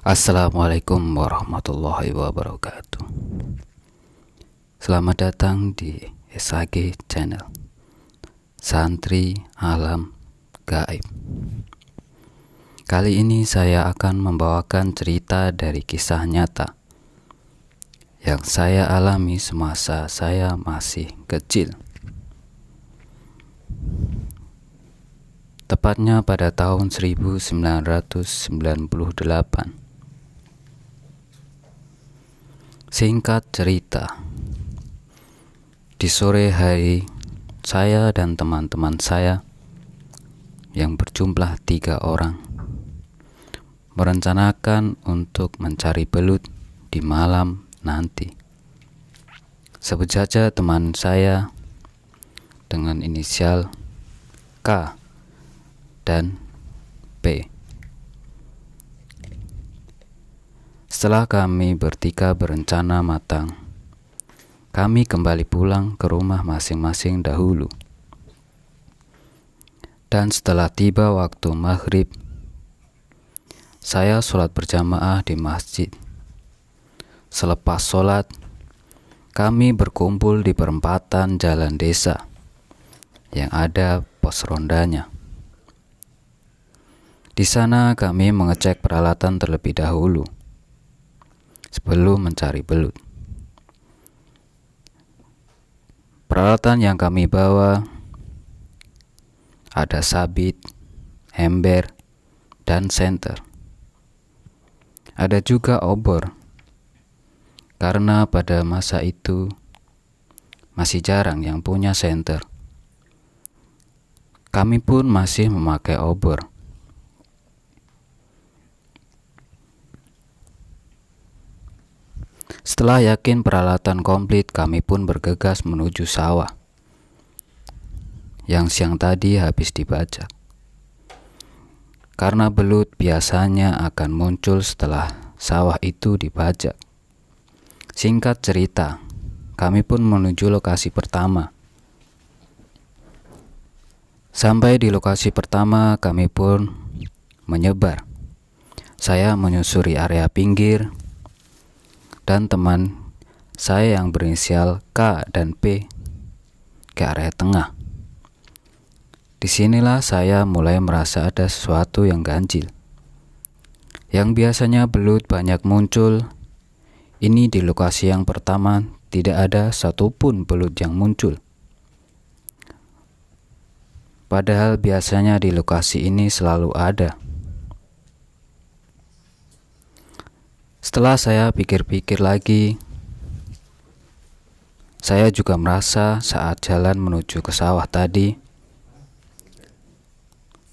Assalamualaikum warahmatullahi wabarakatuh. Selamat datang di SAG Channel Santri Alam Gaib. Kali ini saya akan membawakan cerita dari kisah nyata yang saya alami semasa saya masih kecil. Tepatnya pada tahun 1998. Singkat cerita, di sore hari saya dan teman-teman saya yang berjumlah 3 orang merencanakan untuk mencari belut di malam nanti. Sebut saja teman saya dengan inisial K dan P. Setelah kami bertiga berencana matang, kami kembali pulang ke rumah masing-masing dahulu. Dan setelah tiba waktu maghrib, saya sholat berjamaah di masjid. Selepas sholat, kami berkumpul di perempatan jalan desa yang ada pos rondanya. Di sana kami mengecek peralatan terlebih dahulu sebelum mencari belut. Peralatan yang kami bawa ada sabit, ember, dan senter. Ada juga obor, karena pada masa itu masih jarang yang punya senter. Kami pun masih memakai obor. Setelah yakin peralatan komplit, kami pun bergegas menuju sawah yang siang tadi habis dibajak. Karena belut biasanya akan muncul setelah sawah itu dibajak. Singkat cerita, kami pun menuju lokasi pertama. Sampai di lokasi pertama, kami pun menyebar. Saya menyusuri area pinggir, dan teman saya yang berinisial K dan P ke area tengah. Disinilah saya mulai merasa ada sesuatu yang ganjil. Yang biasanya belut banyak muncul, ini di lokasi yang pertama tidak ada satupun belut yang muncul. Padahal biasanya di lokasi ini selalu ada. Setelah saya pikir-pikir lagi, saya juga merasa saat jalan menuju ke sawah tadi,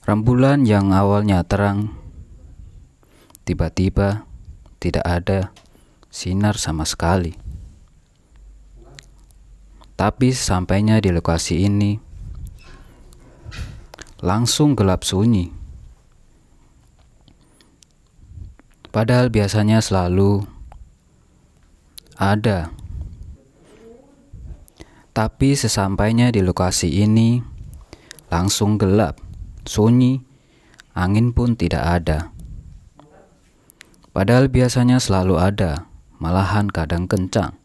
rembulan yang awalnya terang, tiba-tiba tidak ada sinar sama sekali. Tapi sampainya di lokasi ini, langsung gelap sunyi. Padahal biasanya selalu ada. Tapi sesampainya di lokasi ini, langsung gelap, sunyi, angin pun tidak ada. Padahal biasanya selalu ada, malahan kadang kencang.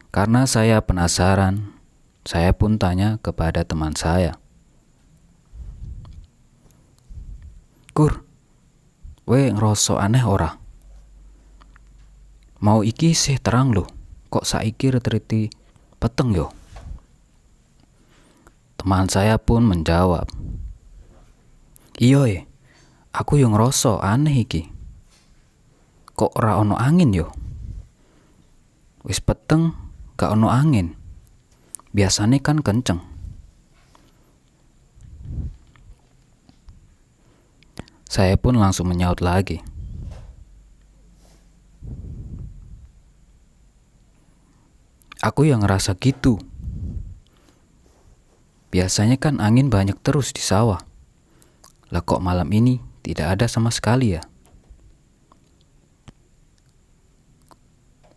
Karena saya penasaran, saya pun tanya kepada teman saya. Kur, we ngerasa aneh ora? Mau iki sih terang loh, kok saiki retriti peteng yo? Teman saya pun menjawab, iya aku yang ngerasa aneh iki. Kok ora ono angin yo? Wis peteng gak ono angin. Biasane kan kenceng. Saya pun langsung menyaut lagi. Aku yang ngerasa gitu. Biasanya kan angin banyak terus di sawah. Lah kok malam ini tidak ada sama sekali ya?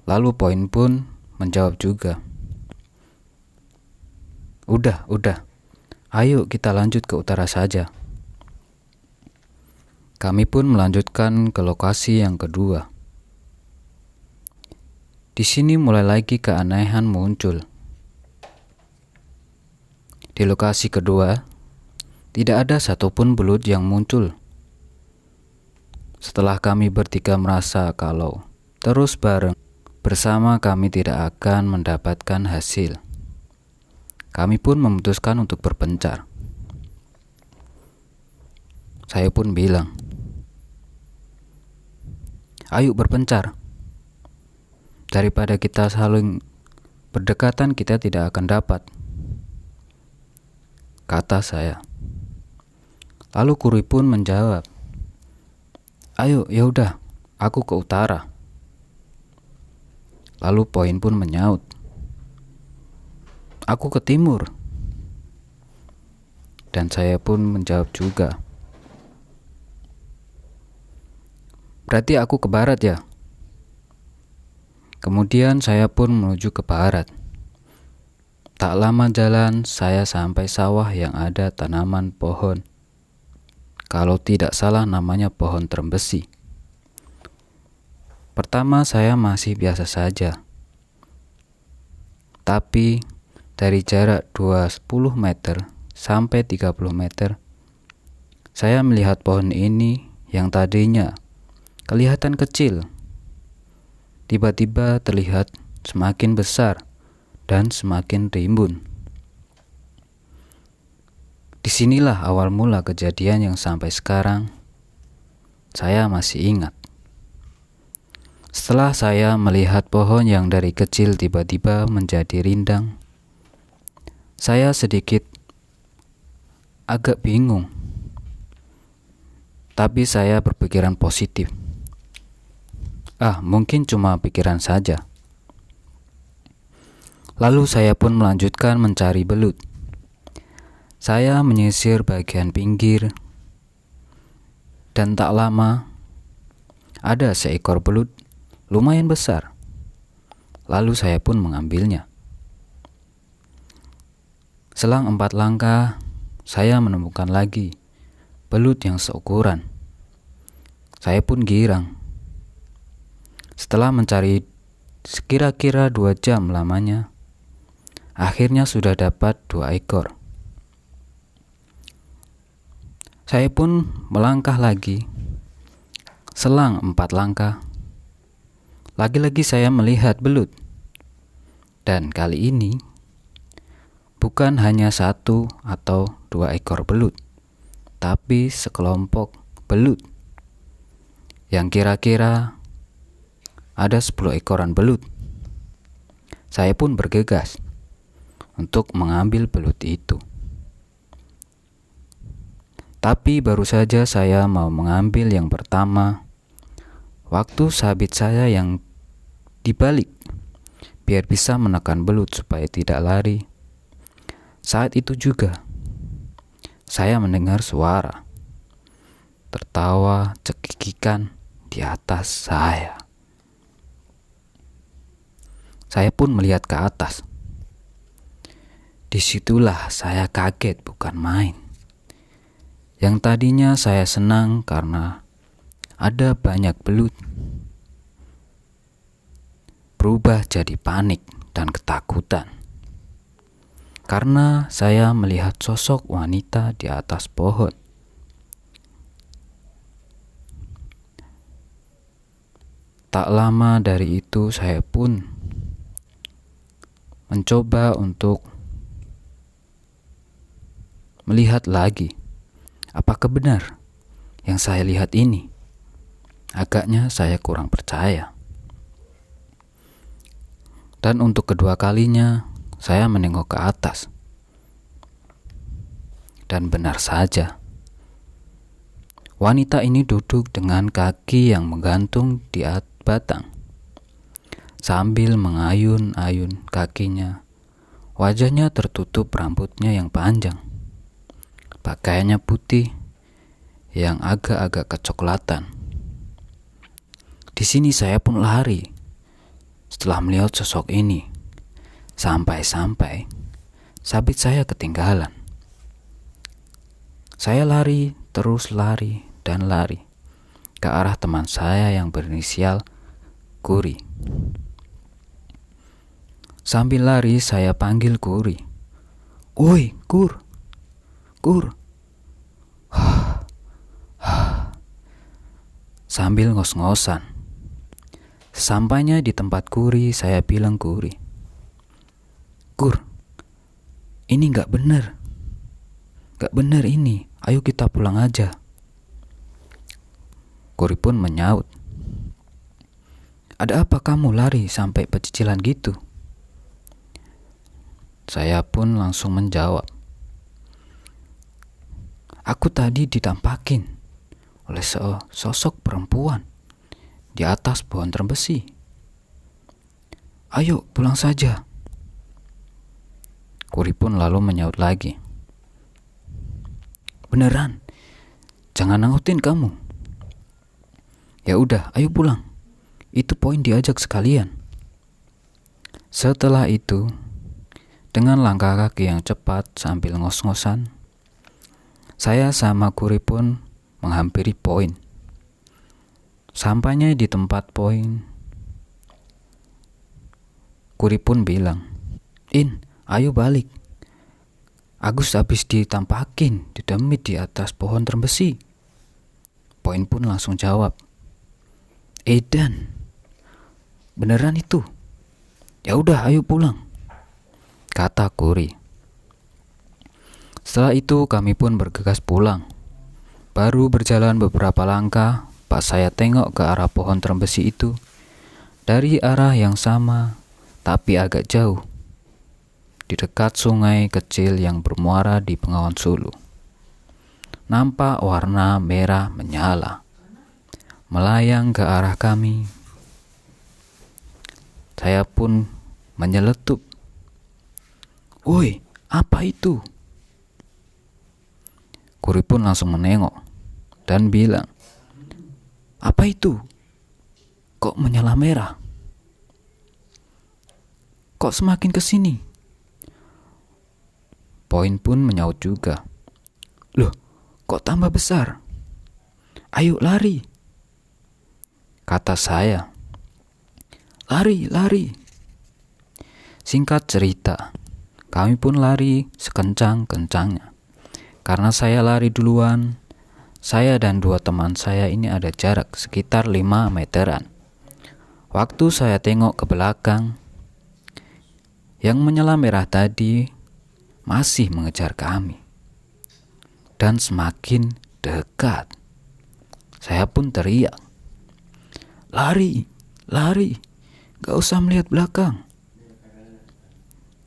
Lalu Poin pun menjawab juga. Udah. Ayo kita lanjut ke utara saja. Kami pun melanjutkan ke lokasi yang kedua. Di sini mulai lagi keanehan muncul. Di lokasi kedua, tidak ada satupun belut yang muncul. Setelah kami bertiga merasa kalau terus bareng bersama kami tidak akan mendapatkan hasil, kami pun memutuskan untuk berpencar. Saya pun bilang, "Ayo berpencar. Daripada kita saling berdekatan, kita tidak akan dapat," kata saya. Lalu Kuri pun menjawab, "Ayo, ya udah, aku ke utara." Lalu Poin pun menyaut, "Aku ke timur." Dan saya pun menjawab juga, "Berarti aku ke barat ya?" Kemudian saya pun menuju ke barat. Tak lama jalan, saya sampai sawah yang ada tanaman pohon. Kalau tidak salah namanya pohon trembesi. Pertama saya masih biasa saja. Tapi dari jarak 20 meter sampai 30 meter, saya melihat pohon ini yang tadinya kelihatan kecil, tiba-tiba terlihat semakin besar dan semakin rimbun. Disinilah awal mula kejadian yang sampai sekarang saya masih ingat. Setelah saya melihat pohon yang dari kecil tiba-tiba menjadi rindang, saya sedikit agak bingung. Tapi saya berpikiran positif. Mungkin cuma pikiran saja. Lalu saya pun melanjutkan mencari belut. Saya menyisir bagian pinggir, dan tak lama ada seekor belut lumayan besar. Lalu saya pun mengambilnya. Selang 4 langkah, saya menemukan lagi belut yang seukuran. Saya pun girang. Setelah mencari sekira-kira 2 jam lamanya, akhirnya sudah dapat 2 ekor. Saya pun melangkah lagi. Selang 4 langkah, lagi-lagi saya melihat belut. Dan kali ini, bukan hanya 1 atau 2 ekor belut, tapi sekelompok belut yang kira-kira ada 10 ekoran belut. Saya pun bergegas untuk mengambil belut itu. Tapi baru saja saya mau mengambil yang pertama, waktu sabit saya yang dibalik biar bisa menekan belut supaya tidak lari. Saat itu juga saya mendengar suara tertawa cekikikan di atas saya. Saya pun melihat ke atas. Disitulah saya kaget bukan main. Yang tadinya saya senang karena ada banyak belut, berubah jadi panik dan ketakutan. Karena saya melihat sosok wanita di atas pohon. Tak lama dari itu saya pun mencoba untuk melihat lagi. Apakah benar yang saya lihat ini? Agaknya saya kurang percaya. Dan untuk kedua kalinya, saya menengok ke atas. Dan benar saja, wanita ini duduk dengan kaki yang menggantung di batang. Sambil mengayun-ayun kakinya, wajahnya tertutup rambutnya yang panjang. Pakaiannya putih yang agak-agak kecoklatan. Di sini saya pun lari setelah melihat sosok ini. Sampai-sampai sabit saya ketinggalan. Saya lari, terus lari dan lari. ke arah teman saya yang berinisial Kuri. Sambil lari saya panggil Kuri. "Woi, Kur, Kur." Sambil ngos-ngosan. Sampainya di tempat Kuri, saya bilang Kuri, "Kur, ini gak bener. Gak bener ini, ayo kita pulang aja." Kuri pun menyaut, "Ada apa kamu lari sampai pecicilan gitu?" Saya pun langsung menjawab, "Aku tadi ditampakin oleh sosok perempuan di atas pohon terbesi. Ayo pulang saja." Kuri pun lalu menyaut lagi, "Beneran? Jangan nautin kamu. Ya udah, ayo pulang. Itu poin diajak sekalian." Setelah itu, dengan langkah kaki yang cepat sambil ngos-ngosan, saya sama Kuri pun menghampiri poin. Sampainya di tempat poin, Kuri pun bilang, "In, ayo balik. Agus habis ditampakin, didemit di atas pohon terbesi." Poin pun langsung jawab, "Edan, beneran itu? Ya udah, ayo pulang," kata Kuri. Setelah itu kami pun bergegas pulang. Baru berjalan beberapa langkah, pas saya tengok ke arah pohon terbesi itu, dari arah yang sama tapi agak jauh, di dekat sungai kecil yang bermuara di Bengawan Sulu. Nampak warna merah menyala, melayang ke arah kami. Saya pun menyeletup, "Woi, apa itu?" Kuri pun langsung menengok dan bilang, "Apa itu? Kok menyala merah? Kok semakin ke sini?" Poin pun menyaut juga, "Loh, kok tambah besar? Ayo lari," kata saya. "Lari, lari." Singkat cerita, kami pun lari sekencang-kencangnya. Karena saya lari duluan, saya dan dua teman saya ini ada jarak sekitar 5 meteran. Waktu saya tengok ke belakang, yang menyala merah tadi masih mengejar kami dan semakin dekat. Saya pun teriak, "Lari, lari, gak usah melihat belakang."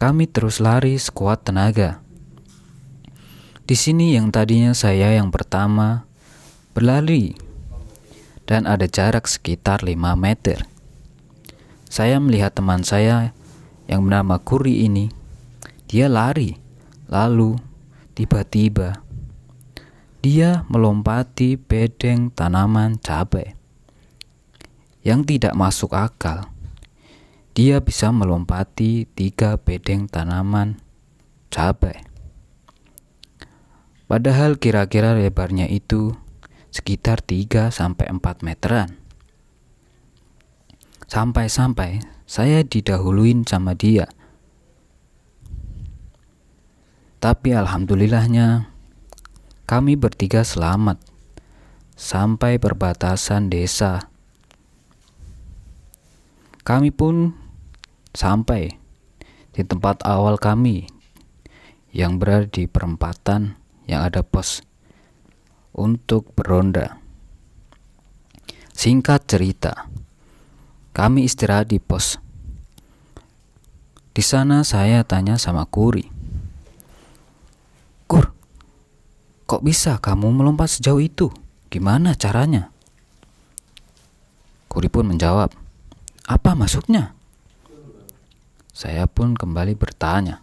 Kami terus lari sekuat tenaga. Di sini yang tadinya saya yang pertama berlari dan ada jarak sekitar 5 meter. Saya melihat teman saya yang bernama Kuri ini, dia lari, lalu tiba-tiba dia melompati bedeng tanaman cabai. Yang tidak masuk akal, dia bisa melompati 3 bedeng tanaman cabai. Padahal kira-kira lebarnya itu sekitar 3-4 meteran. Sampai-sampai saya didahuluin sama dia. Tapi alhamdulillahnya kami bertiga selamat sampai perbatasan desa. Kami pun sampai di tempat awal kami yang berada di perempatan yang ada pos untuk berronda. Singkat cerita, kami istirahat di pos. Di sana saya tanya sama Kuri, "Kur, kok bisa kamu melompat sejauh itu? Gimana caranya?" Kuri pun menjawab, "Apa maksudnya?" Saya pun kembali bertanya,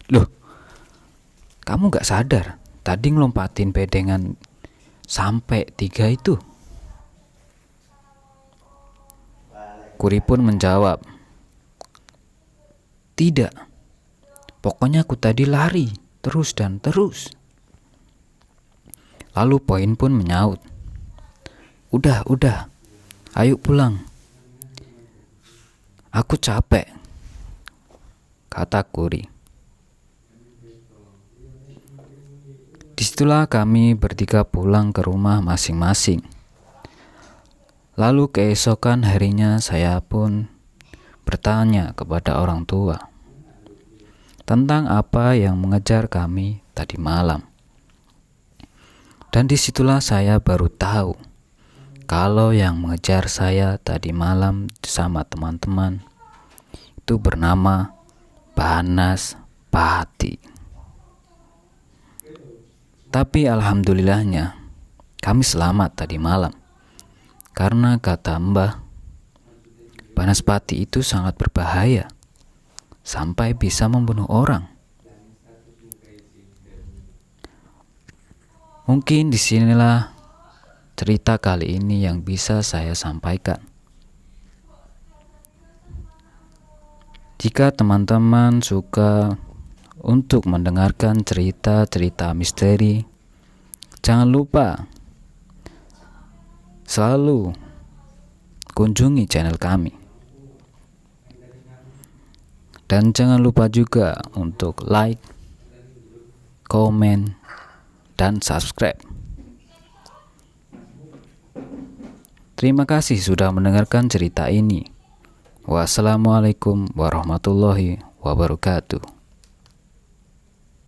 "Loh, kamu gak sadar tadi ngelompatin bedengan sampai 3 itu?" Kuri pun menjawab, "Tidak, pokoknya aku tadi lari terus dan terus." Lalu Poin pun menyaut, Udah, ayo pulang. Aku capek, kata Kuri. Disitulah kami bertiga pulang ke rumah masing-masing. Lalu keesokan harinya saya pun bertanya kepada orang tua tentang apa yang mengejar kami tadi malam. Dan disitulah saya baru tahu kalau yang mengejar saya tadi malam sama teman-teman itu bernama Banas Pati. Tapi alhamdulillahnya kami selamat tadi malam. Karena kata Mbah, Banaspati itu sangat berbahaya sampai bisa membunuh orang. Mungkin disinilah cerita kali ini yang bisa saya sampaikan. Jika teman-teman suka untuk mendengarkan cerita-cerita misteri, jangan lupa selalu kunjungi channel kami. Dan jangan lupa juga untuk like, komen, dan subscribe. Terima kasih sudah mendengarkan cerita ini. Wassalamualaikum warahmatullahi wabarakatuh.